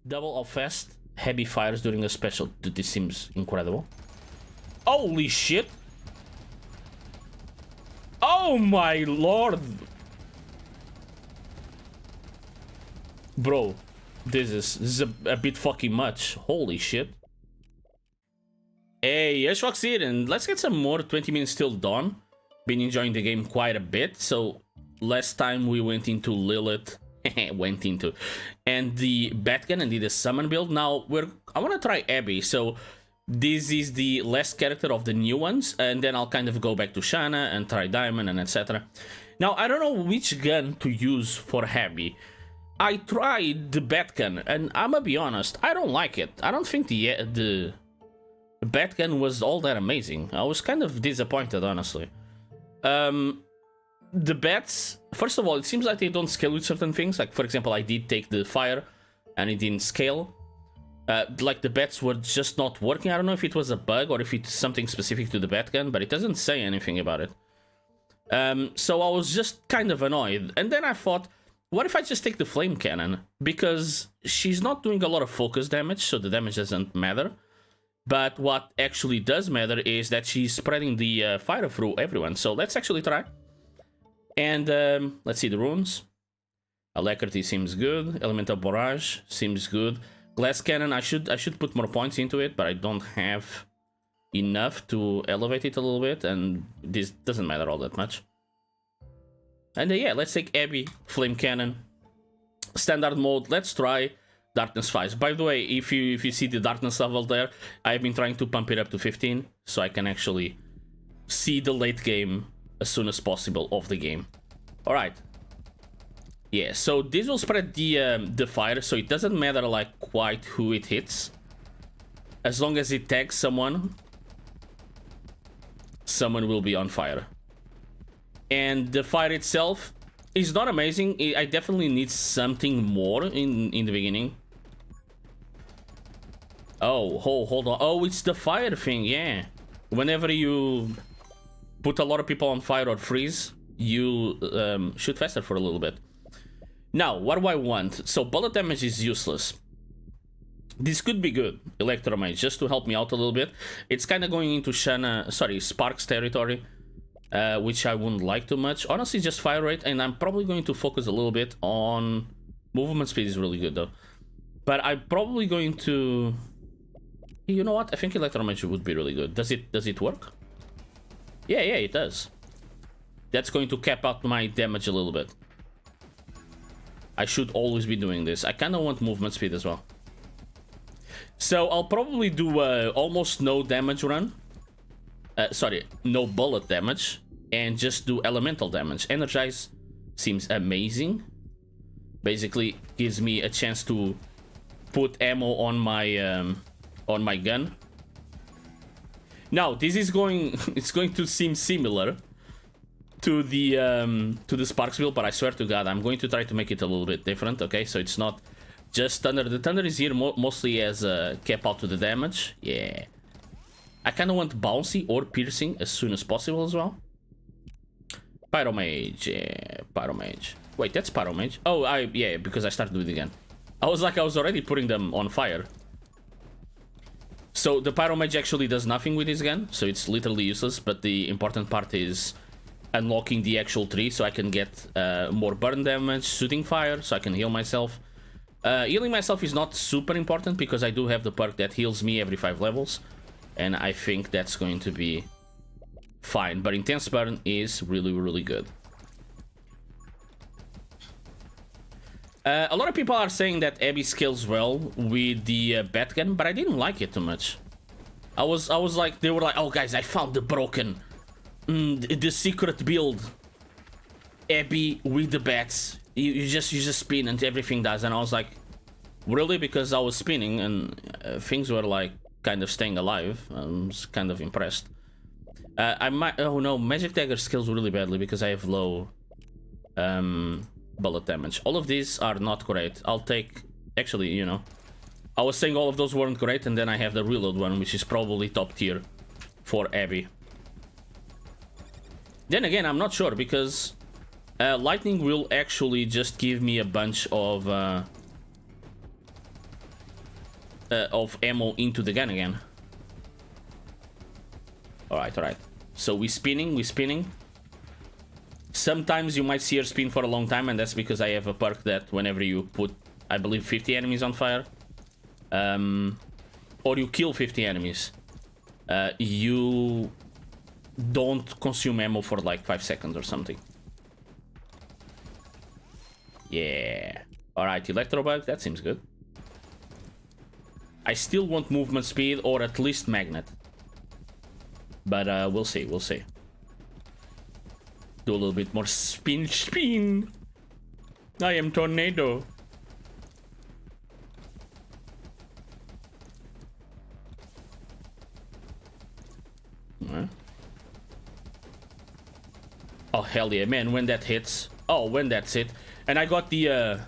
Double of fast, heavy fires during a special. Dude, this seems incredible. Holy shit! Oh my lord! Bro, this is a bit fucking much. Holy shit. Hey, HushVox here, and let's get some more 20 minutes till dawn. Been enjoying the game quite a bit, so last time we went into Lilith, and the Batgun and did a summon build. Now I want to try Abby, so this is the last character of the new ones, and then I'll kind of go back to Shanna and try Diamond and etc. Now I don't know which gun to use for Abby. I tried the Batgun, and I'm gonna be honest, I don't like it. I don't think the Batgun was all that amazing. I was kind of disappointed, honestly. The bats, first of all, it seems like they don't scale with certain things. Like, for example, I did take the fire, and it didn't scale. Like, the bats were just not working. I don't know if it was a bug or if it's something specific to the Batgun, but it doesn't say anything about it. So I was just kind of annoyed. And then I thought, what if I just take the flame cannon? Because she's not doing a lot of focus damage, so the damage doesn't matter. But what actually does matter is that she's spreading the fire through everyone. So let's actually try. And let's see the runes. Alacrity seems good. Elemental Barrage seems good. Glass Cannon, I should put more points into it, but I don't have enough to elevate it a little bit, and this doesn't matter all that much. And yeah, let's take Abby, Flame Cannon, Standard Mode. Let's try Darkness 5. By the way, if you see the Darkness level there, I've been trying to pump it up to 15, so I can actually see the late game as soon as possible of the game. All right. Yeah, so this will spread the fire, so it doesn't matter like quite who it hits. As long as it tags someone, someone will be on fire. And the fire itself is not amazing. I definitely need something more in the beginning. Oh, hold on. Oh, it's the fire thing, yeah. Whenever you put a lot of people on fire or freeze, you shoot faster for a little bit. Now, what do I want? So bullet damage is useless. This could be good, Electromage, just to help me out a little bit. It's kind of going into Sparks territory, which I wouldn't like too much. Honestly, just fire rate, and I'm probably going to focus a little bit on... Movement speed is really good, though. But I'm probably going to... You know what? I think Electromage would be really good. Does it work? Yeah, it does. That's going to cap out my damage a little bit. I should always be doing this. I kind of want movement speed as well. So I'll probably do almost no damage run. Sorry, no bullet damage. And just do elemental damage. Energize seems amazing. Basically gives me a chance to put ammo on my gun. Now this is going it's going to seem similar to the Sparks build, but I swear to God, I'm going to try to make it a little bit different. Okay, so it's not just Thunder. The Thunder is here mostly as a cap out to the damage. Yeah, I kind of want bouncy or piercing as soon as possible as well. Pyromage, yeah, Pyromage. Wait, that's Pyromage. Oh, yeah, because I started doing it again. I was already putting them on fire. So the Pyromage actually does nothing with this gun, so it's literally useless. But the important part is unlocking the actual tree, so I can get more burn damage, shooting fire, so I can heal myself. Healing myself is not super important because I do have the perk that heals me every 5 levels, and I think that's going to be fine. But intense burn is really good. A lot of people are saying that Abby scales well with the Batgun, but I didn't like it too much. I was like, they were like, oh guys, I found the broken the secret build, Abby with the bats. You just spin and everything does, and I was like, really? Because I was spinning and things were like kind of staying alive. I was kind of impressed. I might. Oh no, Magic Dagger scales really badly because I have low bullet damage. All of these are not great. I'll take. Actually, you know, I was saying all of those weren't great, and then I have the reload one, which is probably top tier for Abby. Then again, I'm not sure because lightning will actually just give me a bunch of of ammo into the gun again. Alright, alright. So we're spinning. Sometimes you might see her spin for a long time, and that's because I have a perk that whenever you put, I believe, 50 enemies on fire, or you kill 50 enemies, you don't consume ammo for like 5 seconds or something. Yeah. Alright, electrobug, that seems good. I still want movement speed or at least magnet. But we'll see, we'll see. Do a little bit more spin. I am tornado. Oh hell yeah, man! When that hits, when that's it, and I got the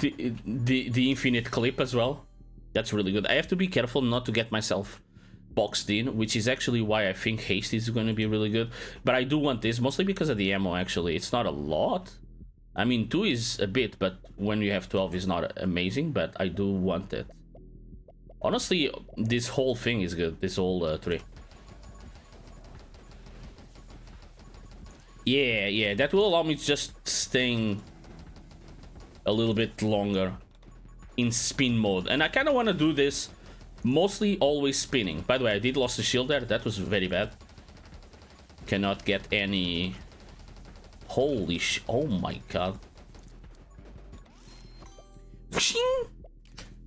infinite clip as well. That's really good. I have to be careful not to get myself boxed in, which is actually why I think haste is going to be really good. But I do want this mostly because of the ammo. Actually, it's not a lot. I mean, 2 is a bit, but when you have 12, it's not amazing. But I do want it. Honestly, this whole thing is good. This whole tree. Yeah, that will allow me to just staying a little bit longer in spin mode. And I kind of want to do this mostly always spinning. By the way, I did lose the shield there. That was very bad. Cannot get any... Holy sh... Oh my god.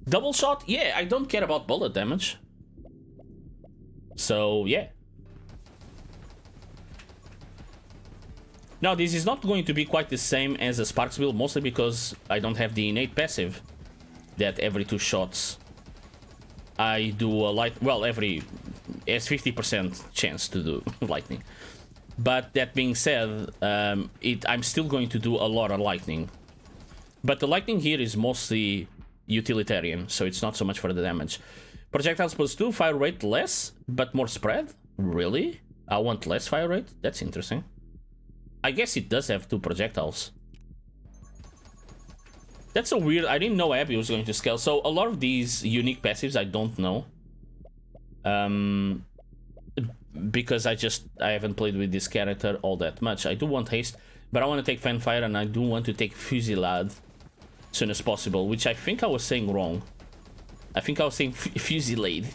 Double shot? Yeah, I don't care about bullet damage. So, yeah. Now, this is not going to be quite the same as a Sparks build, mostly because I don't have the innate passive that every 2 shots I do a light... Well, every... Has 50% chance to do lightning. But that being said, I'm still going to do a lot of lightning. But the lightning here is mostly utilitarian, so it's not so much for the damage. Projectiles +2, fire rate less, but more spread? Really? I want less fire rate? That's interesting. I guess it does have 2 projectiles. That's so weird. I didn't know Abby was going to scale. So a lot of these unique passives I don't know. Because I haven't played with this character all that much. I do want haste, but I want to take fanfire and I do want to take fusillade as soon as possible, which I think I was saying wrong. I think I was saying fusillade,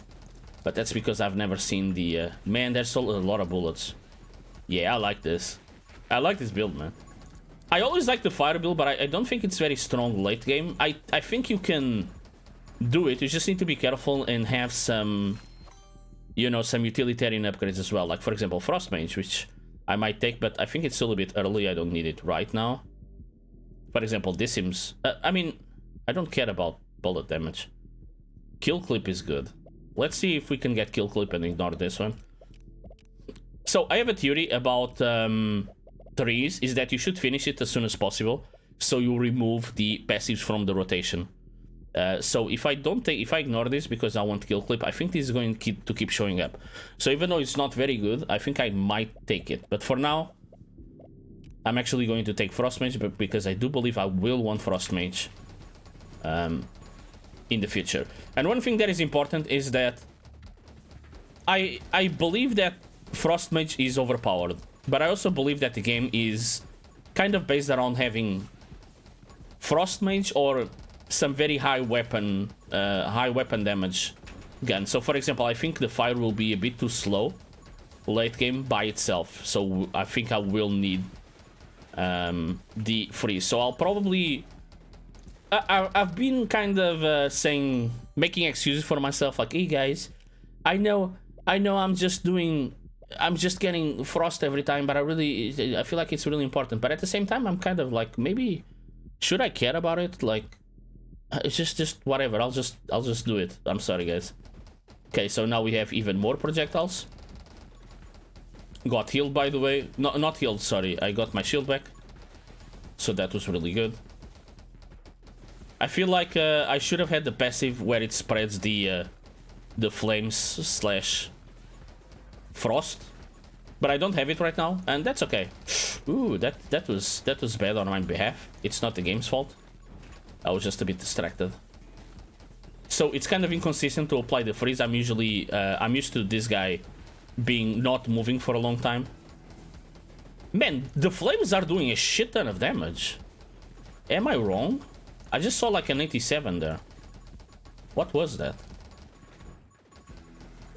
but that's because I've never seen the... Man, there's a lot of bullets. Yeah, I like this. I like this build, man. I always like the fire build, but I don't think it's very strong late game. I think you can do it. You just need to be careful and have some, you know, some utilitarian upgrades as well. Like, for example, Frost Mage, which I might take, but I think it's still a bit early. I don't need it right now. For example, this seems... I mean, I don't care about bullet damage. Kill Clip is good. Let's see if we can get Kill Clip and ignore this one. So, I have a theory about... trees is that you should finish it as soon as possible, so you remove the passives from the rotation. So if I ignore this because I want Kill Clip, I think this is going to keep showing up. So even though it's not very good, I think I might take it. But for now, I'm actually going to take Frost Mage, but because I do believe I will want Frost Mage in the future. And one thing that is important is that I believe that Frost Mage is overpowered. But I also believe that the game is kind of based around having Frost Mage or some very high weapon damage gun. So, for example, I think the fire will be a bit too slow late game by itself. So I think I will need the freeze. So I'll probably... I've been kind of making excuses for myself, like, hey guys, I know I'm just getting frost every time, but I feel like it's really important. But at the same time, I'm kind of like, maybe should I care about it? Like, it's just whatever. I'll just do it. I'm sorry, guys. Okay, so now we have even more projectiles. Got healed, by the way. No, not healed. Sorry, I got my shield back. So that was really good. I feel like I should have had the passive where it spreads the flames / frost, but I don't have it right now, and that's okay. Ooh, that was bad on my behalf. It's not the game's fault. I was just a bit distracted. So it's kind of inconsistent to apply the freeze. I'm used to this guy being not moving for a long time. Man, the flames are doing a shit ton of damage. Am I wrong? I just saw like an 87 there. What was that?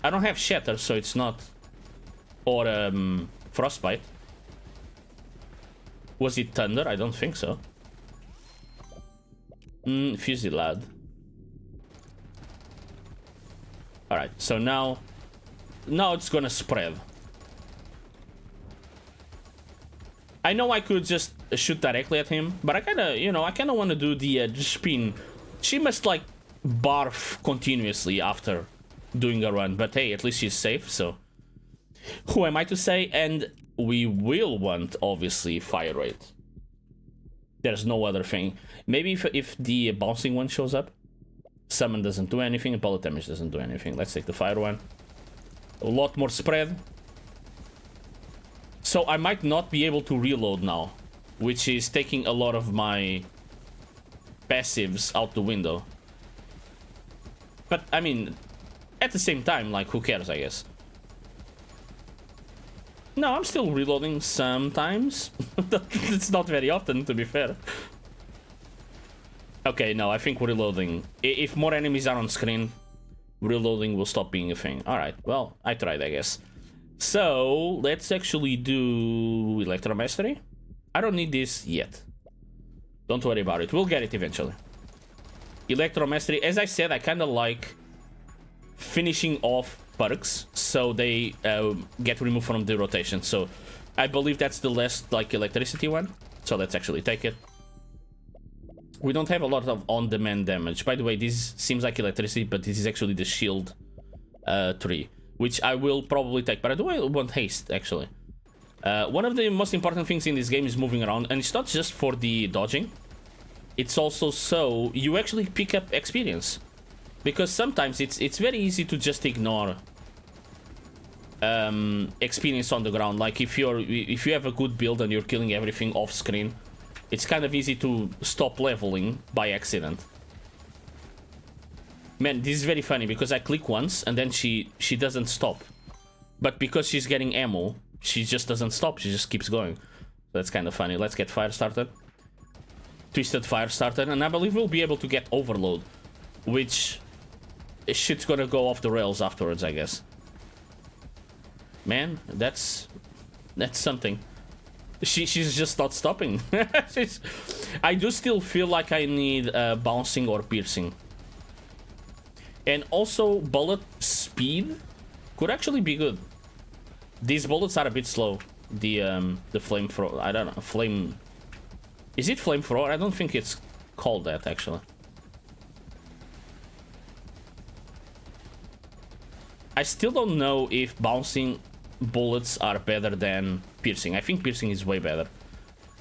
I don't have shatter, so it's not. Or frostbite. Was it thunder? I don't think so. Fusy lad. Alright, so now it's gonna spread. I know I could just shoot directly at him, but I kinda want to do the spin. She must like barf continuously after doing a run, but hey, at least she's safe, so who am I to say? And we will want, obviously, fire rate. There's no other thing. Maybe if the bouncing one shows up. Summon doesn't do anything, bullet damage doesn't do anything. Let's take the fire one. A lot more spread. So I might not be able to reload now, which is taking a lot of my passives out the window. But, I mean, at the same time, like, who cares, I guess. No, I'm still reloading sometimes. It's not very often, to be fair. Okay, no, I think reloading... If more enemies are on screen, reloading will stop being a thing. Alright, well, I tried, I guess. So, let's actually do Electromastery. I don't need this yet. Don't worry about it. We'll get it eventually. Electromastery, as I said, I kind of like finishing off perks so they get removed from the rotation. So I believe that's the last like electricity one. So let's actually take it. We don't have a lot of on-demand damage. By the way, this seems like electricity, but this is actually the shield 3, which I will probably take. But I do want haste, actually. One of the most important things in this game is moving around, and it's not just for the dodging. It's also so you actually pick up experience. Because sometimes it's very easy to just ignore experience on the ground. Like if you have a good build and you're killing everything off screen, it's kind of easy to stop leveling by accident. Man, this is very funny because I click once and then she doesn't stop. But because she's getting ammo, she just doesn't stop. She just keeps going. That's kind of funny. Let's get fire started. Twisted fire started, and I believe we'll be able to get overload, which shit's gonna go off the rails afterwards, I guess. Man, that's something. She's just not stopping. I do still feel like I need bouncing or piercing. And also bullet speed could actually be good. These bullets are a bit slow. The flamethrower, I don't know, flame... Is it flamethrower? I don't think it's called that, actually. I still don't know if bouncing bullets are better than piercing. I think piercing is way better.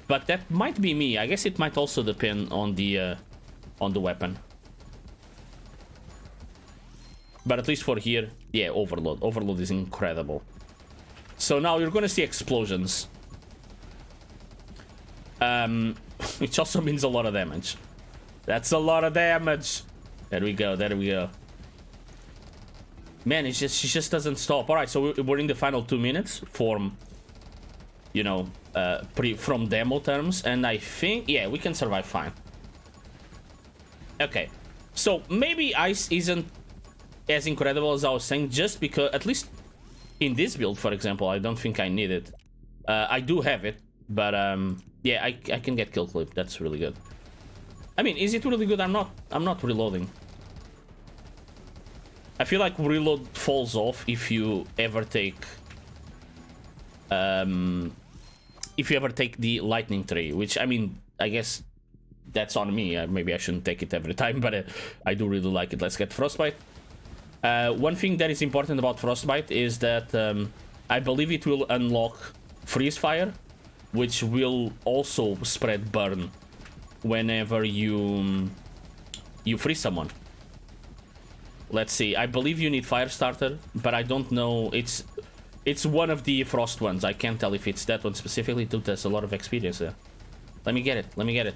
But that might be me. I guess it might also depend on the weapon. But at least for here, yeah, overload. Overload is incredible. So now you're gonna see explosions. Which also means a lot of damage. That's a lot of damage. There we go, there we go. Man, she just doesn't stop. Alright, so we're in the final 2 minutes from, you know, from demo terms. And I think, yeah, we can survive fine. Okay, so maybe ice isn't as incredible as I was saying, just because, at least in this build, for example, I don't think I need it. I do have it, but yeah, I can get kill clip. That's really good. I mean, is it really good? I'm not reloading. I feel like reload falls off if you ever take the lightning tree, which, I mean, I guess that's on me. Maybe I shouldn't take it every time, but I do really like it. Let's get frostbite. One thing that is important about frostbite is that I believe it will unlock freeze fire, which will also spread burn whenever you freeze someone. Let's see. I believe you need fire starter, but I don't know. It's one of the frost ones. I can't tell if it's that one specifically. Dude, there's a lot of experience there. Let me get it. Let me get it.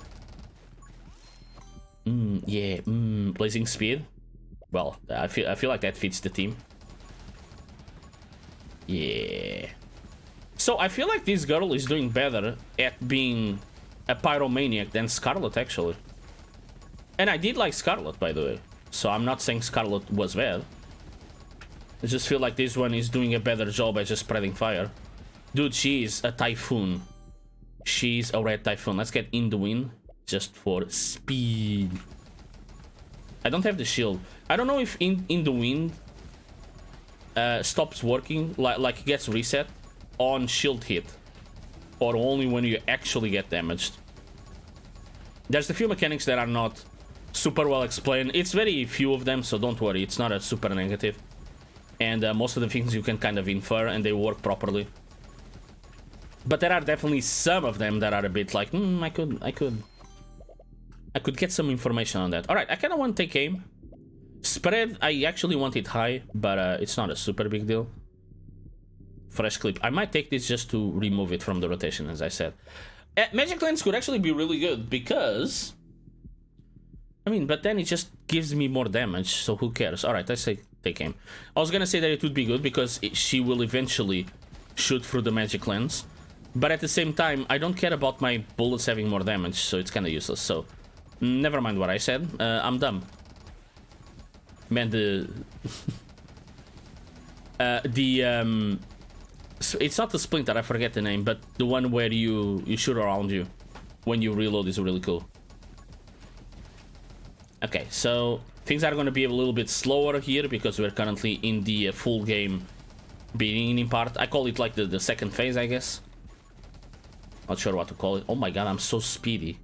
Yeah. Blazing speed. Well, I feel like that fits the team. Yeah. So I feel like this girl is doing better at being a pyromaniac than Scarlet, actually. And I did like Scarlet, by the way. So I'm not saying Scarlet was bad. I just feel like this one is doing a better job at just spreading fire. Dude, she is a typhoon. She's a red typhoon. Let's get in the wind just for speed. I don't have the shield. I don't know if in the wind stops working, like it gets reset on shield hit, or only when you actually get damaged. There's a few mechanics that are not super well explained. It's very few of them, so don't worry. It's not a super negative. And most of the things you can kind of infer and they work properly. But there are definitely some of them that are a bit like, I could get some information on that. All right, I kind of want to take aim. Spread, I actually want it high, but it's not a super big deal. Fresh clip. I might take this just to remove it from the rotation, as I said. Magic Lens could actually be really good because... I mean, but then it just gives me more damage, so who cares? All right, let's say take aim. I was gonna say that it would be good because she will eventually shoot through the Magic Lens. But at the same time, I don't care about my bullets having more damage, so it's kind of useless. So, never mind what I said. I'm dumb. Man, it's not the Splinter, I forget the name, but the one where you shoot around you when you reload is really cool. Okay, so things are going to be a little bit slower here because we're currently in the full game beginning part. I call it like the second phase, I guess. Not sure what to call it. Oh my god, I'm so speedy.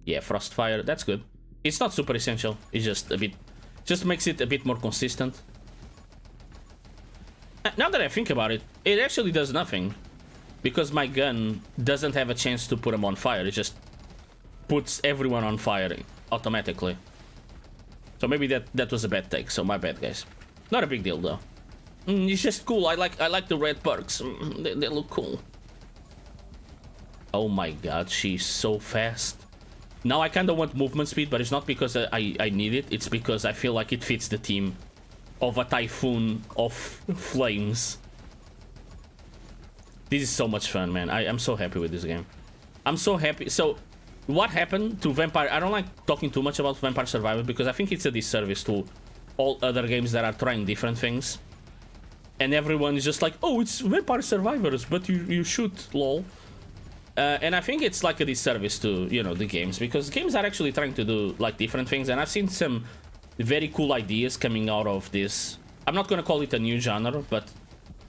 Yeah, Frostfire, that's good. It's not super essential. It's just a bit... just makes it a bit more consistent. Now that I think about it, it actually does nothing. Because my gun doesn't have a chance to put them on fire. It just puts everyone on fire automatically. So maybe that was a bad take, so my bad, guys. Not a big deal, though. It's just cool. I like the red perks. They look cool. Oh my god, she's so fast. Now I kind of want movement speed, but it's not because I need it. It's because I feel like it fits the theme of a typhoon of flames. This is so much fun, man. I'm so happy with this game. I'm so happy. So, what happened to Vampire... I don't like talking too much about Vampire Survivors because I think it's a disservice to all other games that are trying different things. And everyone is just like, oh, it's Vampire Survivors, but you shoot, lol. And I think it's like a disservice to, you know, the games, because games are actually trying to do like different things, and I've seen some very cool ideas coming out of this. I'm not gonna call it a new genre, but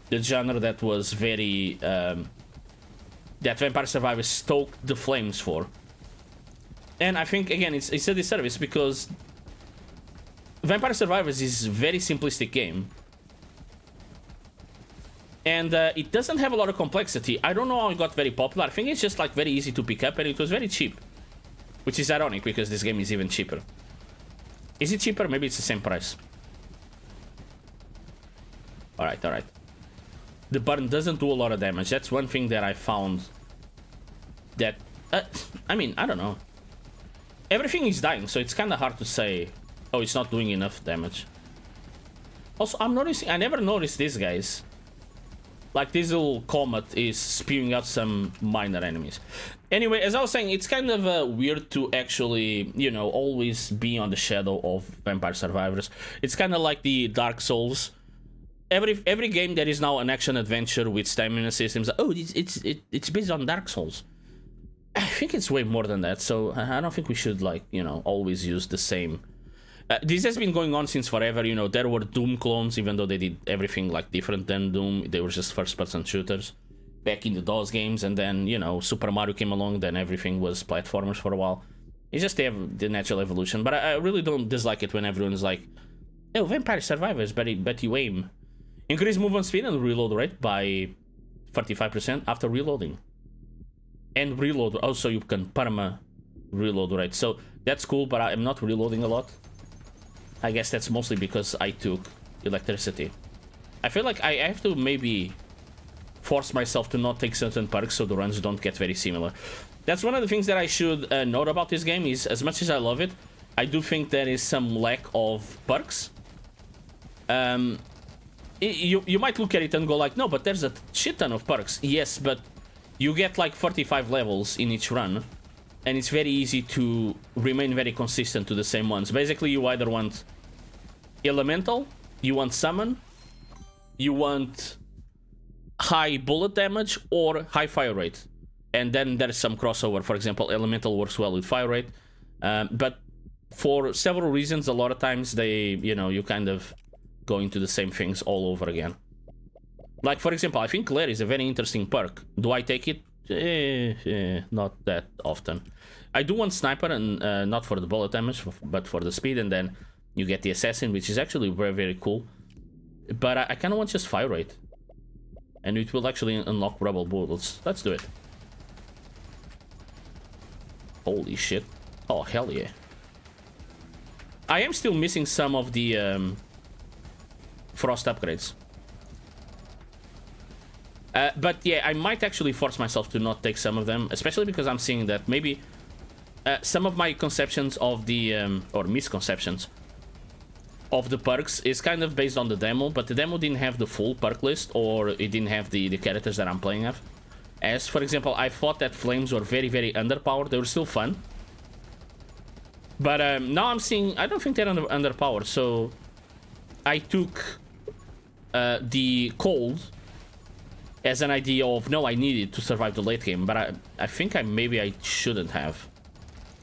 the genre that was very that Vampire Survivors stoked the flames for. And I think again it's a disservice because Vampire Survivors is a very simplistic game. And it doesn't have a lot of complexity. I don't know how it got very popular. I think it's just like very easy to pick up and it was very cheap. Which is ironic because this game is even cheaper. Is it cheaper? Maybe it's the same price. Alright, alright. The burn doesn't do a lot of damage. That's one thing that I found that... I mean, I don't know. Everything is dying, so it's kind of hard to say, oh, it's not doing enough damage. Also, I'm noticing... I never noticed this, guys. Like, this little comet is spewing out some minor enemies. Anyway, as I was saying, it's kind of weird to actually, you know, always be on the shadow of Vampire Survivors. It's kind of like the Dark Souls. Every game that is now an action-adventure with stamina systems, oh, it's based on Dark Souls. I think it's way more than that, so I don't think we should, like, you know, always use the same... this has been going on since forever, you know. There were Doom clones, even though they did everything like different than Doom. They were just first-person shooters back in the DOS games, and then, you know, Super Mario came along, then everything was platformers for a while. It's just the natural evolution, but I really don't dislike it when everyone's like, oh, Vampire Survivors, but you aim. Increase movement speed and reload rate by 35% after reloading. And reload, also you can perma reload rate, so that's cool, but I'm not reloading a lot. I guess that's mostly because I took electricity. I feel like I have to maybe force myself to not take certain perks so the runs don't get very similar. That's one of the things that I should note about this game is, as much as I love it, I do think there is some lack of perks. You might look at it and go like, no, but there's a shit ton of perks. Yes, but you get like 35 levels in each run, and it's very easy to remain very consistent to the same ones. Basically, you either want elemental, you want summon, you want high bullet damage, or high fire rate. And then there's some crossover. For example, elemental works well with fire rate, but for several reasons, a lot of times they, you kind of go into the same things all over again. Like, for example, I think Glare is a very interesting perk. Do I take it? Not that often. I do want Sniper, and not for the bullet damage, but for the speed, and then you get the Assassin, which is actually very, very cool. But I kind of want just fire rate. And it will actually unlock Rebel bullets. Let's do it. Holy shit. Oh, hell yeah. I am still missing some of the Frost upgrades. But yeah, I might actually force myself to not take some of them, especially because I'm seeing that maybe some of my conceptions of the, or misconceptions of the perks is kind of based on the demo, but the demo didn't have the full perk list, or it didn't have the characters that I'm playing with. As, for example, I thought that Flames were very, very underpowered. They were still fun. But now I'm seeing, I don't think they're underpowered, so I took the Cold as an idea of, no, I need it to survive the late game, but I think maybe I shouldn't have.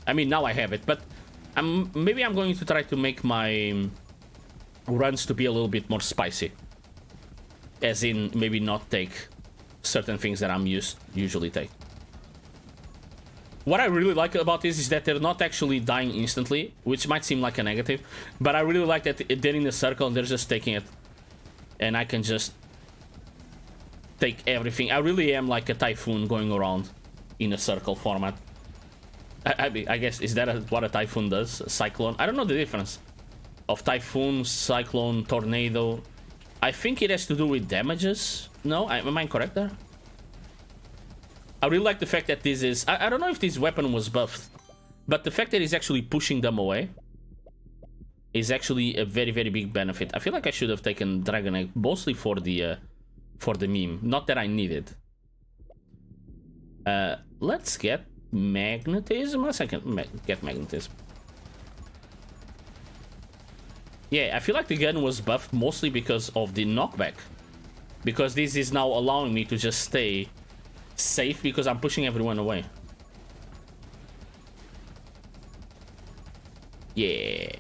I mean, now I have it, but maybe I'm going to try to make my runs to be a little bit more spicy. As in, maybe not take certain things that I'm usually take. What I really like about this is that they're not actually dying instantly, which might seem like a negative, but I really like that they're in the circle and they're just taking it, and I can just take everything. I really am like a typhoon going around in a circle format. I guess, is that what a typhoon does? A cyclone? I don't know the difference of typhoon, cyclone, tornado. I think it has to do with damages. No? Am I correct there? I really like the fact that this is... I don't know if this weapon was buffed, but the fact that it's actually pushing them away is actually a very, very big benefit. I feel like I should have taken Dragon Egg mostly for the meme. Not that I need it. Let's get Magnetism. A second. Get Magnetism. Yeah, I feel like the gun was buffed mostly because of the knockback. Because this is now allowing me to just stay safe because I'm pushing everyone away. Yeah.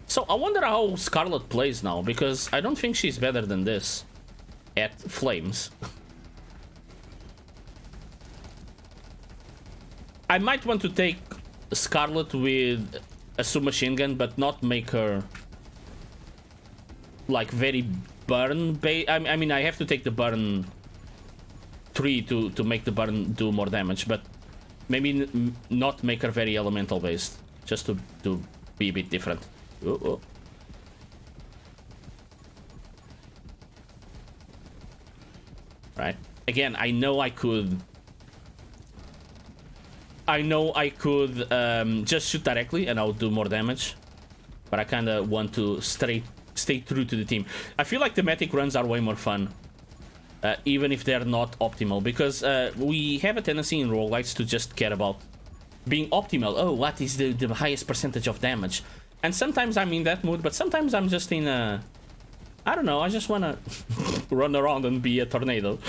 So I wonder how Scarlet plays now, because I don't think she's better than this at Flames. I might want to take Scarlet with a submachine gun, but not make her like very burn based. I mean, I have to take the burn 3 to make the burn do more damage, but maybe not make her very elemental based, just to be a bit different. Oh. Right. Again, I know I could just shoot directly and I would do more damage, but I kind of want to stay true to the team. I feel like thematic runs are way more fun, even if they're not optimal, because we have a tendency in roguelites to just care about being optimal. Oh, what is the highest percentage of damage? And sometimes I'm in that mood, but sometimes I'm just in a... I don't know, I just want to run around and be a tornado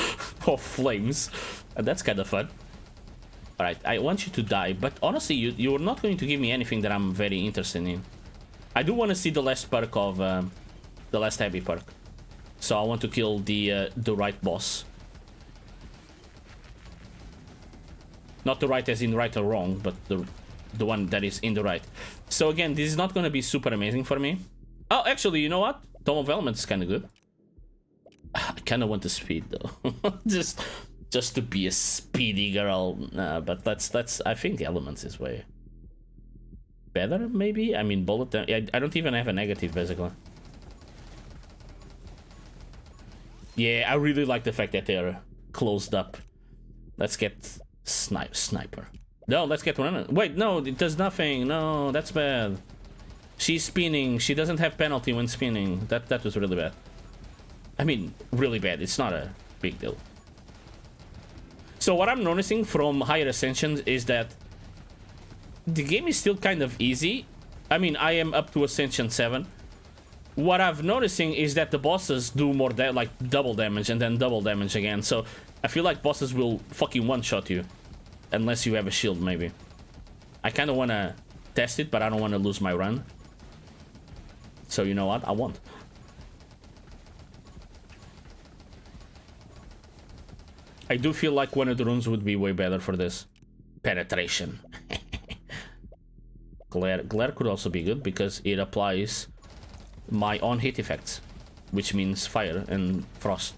of flames. And that's kind of fun. Alright, I want you to die, but honestly, you're not going to give me anything that I'm very interested in. I do want to see the last perk of... the last heavy perk. So I want to kill the right boss. Not the right as in right or wrong, but the one that is in the right. So again, this is not going to be super amazing for me. Oh, actually, you know what? Tome of Elements is kind of good. I kind of want the speed though. just to be a speedy girl. But that's I think the Elements is way better, maybe. I mean, bullet. I don't even have a negative basically. Yeah, I really like the fact that they're closed up. Let's get sniper. No, let's get running. Wait, no, it does nothing. No, that's bad. She's spinning. She doesn't have penalty when spinning. That was really bad. I mean, really bad. It's not a big deal. So what I'm noticing from higher ascensions is that the game is still kind of easy. I mean, I am up to Ascension 7. What I've noticing is that the bosses do more like double damage and then double damage again. So I feel like bosses will fucking one-shot you. Unless you have a shield, maybe. I kind of want to test it, but I don't want to lose my run. So you know what? I won't. I do feel like one of the runes would be way better for this. Penetration. Glare could also be good because it applies my own hit effects, which means fire and frost.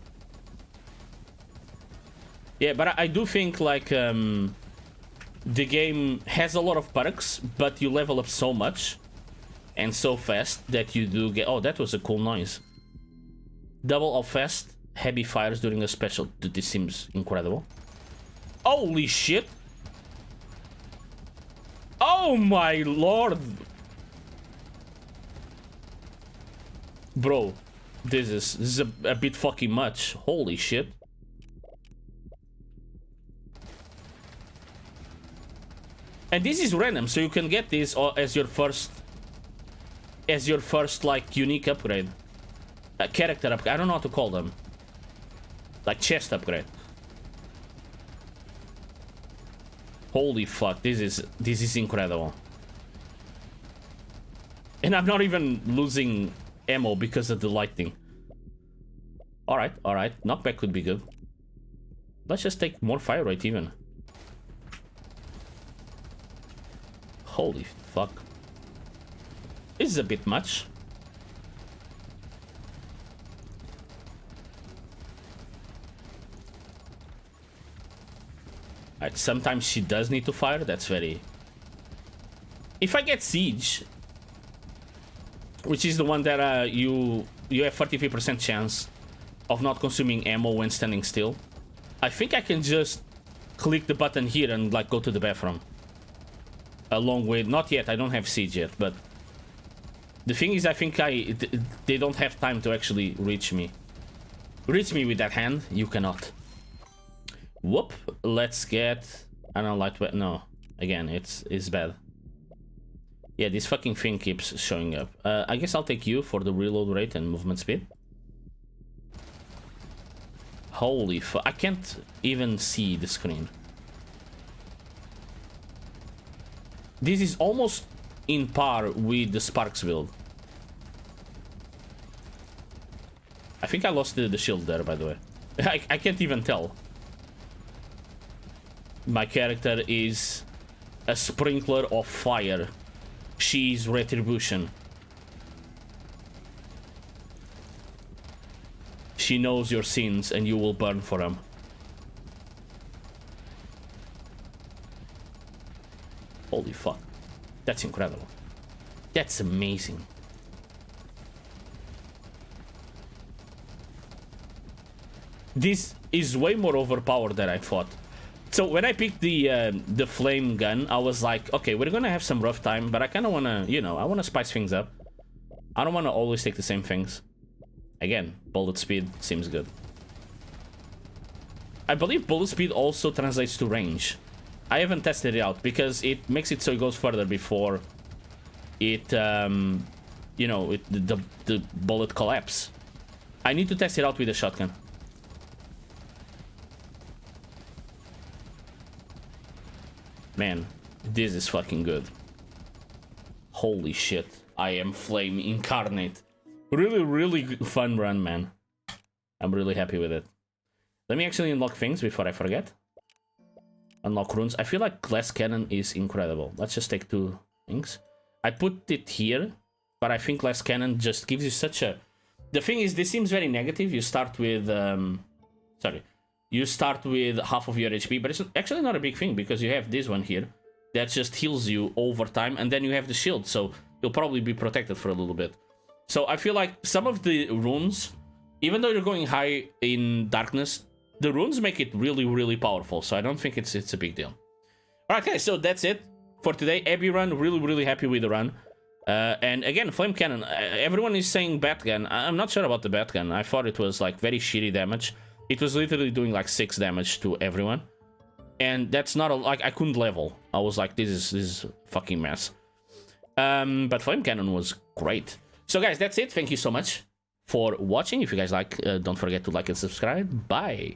Yeah, but I do think like the game has a lot of perks, but you level up so much and so fast that you do get... Oh, that was a cool noise. Double of fast, heavy fires during a special. Dude, this seems incredible. Holy shit! Oh my lord! Bro, this is a bit fucking much. Holy shit. And this is random, so you can get this as your first like unique upgrade. A character upgrade. I don't know how to call them. Like chest upgrade. Holy fuck, this is incredible. And I'm not even losing ammo because of the lighting. Alright, alright. Knockback could be good. Let's just take more fire rate even. Holy fuck. This is a bit much. Alright, sometimes she does need to fire. That's very... If I get siege, which is the one that you have 33% chance of not consuming ammo when standing still, I think I can just click the button here and like go to the bathroom. Along with... Not yet, I don't have siege yet, but... The thing is, I think they don't have time to actually reach me. Reach me with that hand, you cannot. Whoop, let's get... I don't like... No, again, it's bad. Yeah, this fucking thing keeps showing up. I guess I'll take you for the reload rate and movement speed. Holy fuck, I can't even see the screen. This is almost in par with the Sparks build. I think I lost the shield there, by the way. I can't even tell. My character is a sprinkler of fire. She's retribution. She knows your sins and you will burn for them. Holy fuck. That's incredible. That's amazing. This is way more overpowered than I thought. So when I picked the flame gun, I was like, okay, we're gonna have some rough time, but I kind of want to, you know, I want to spice things up. I don't want to always take the same things. Again, bullet speed seems good. I believe bullet speed also translates to range. I haven't tested it out because it makes it so it goes further before it, you know, the bullet collapse. I need to test it out with a shotgun. Man, this is fucking good. Holy shit. I am flame incarnate. Really, really fun run, man. I'm really happy with it. Let me actually unlock things before I forget. Unlock runes. I feel like glass cannon is incredible. Let's just take 2 things. I put it here, but I think glass cannon just gives you such a... The thing is, this seems very negative. You start with... Sorry. You start with half of your HP, but it's actually not a big thing because you have this one here that just heals you over time, and then you have the shield, so you'll probably be protected for a little bit. So I feel like some of the runes, even though you're going high in darkness, the runes make it really, really powerful, so I don't think it's a big deal. Alright guys, so that's it for today. Abbey run, really happy with the run. And again, flame cannon, everyone is saying bat gun. I'm not sure about the bat gun. I thought it was like very shitty damage. It was literally doing like 6 damage to everyone. And that's not like, I couldn't level. I was like, this is fucking mess. But flame cannon was great. So guys, that's it. Thank you so much for watching. If you guys like, don't forget to like and subscribe. Bye.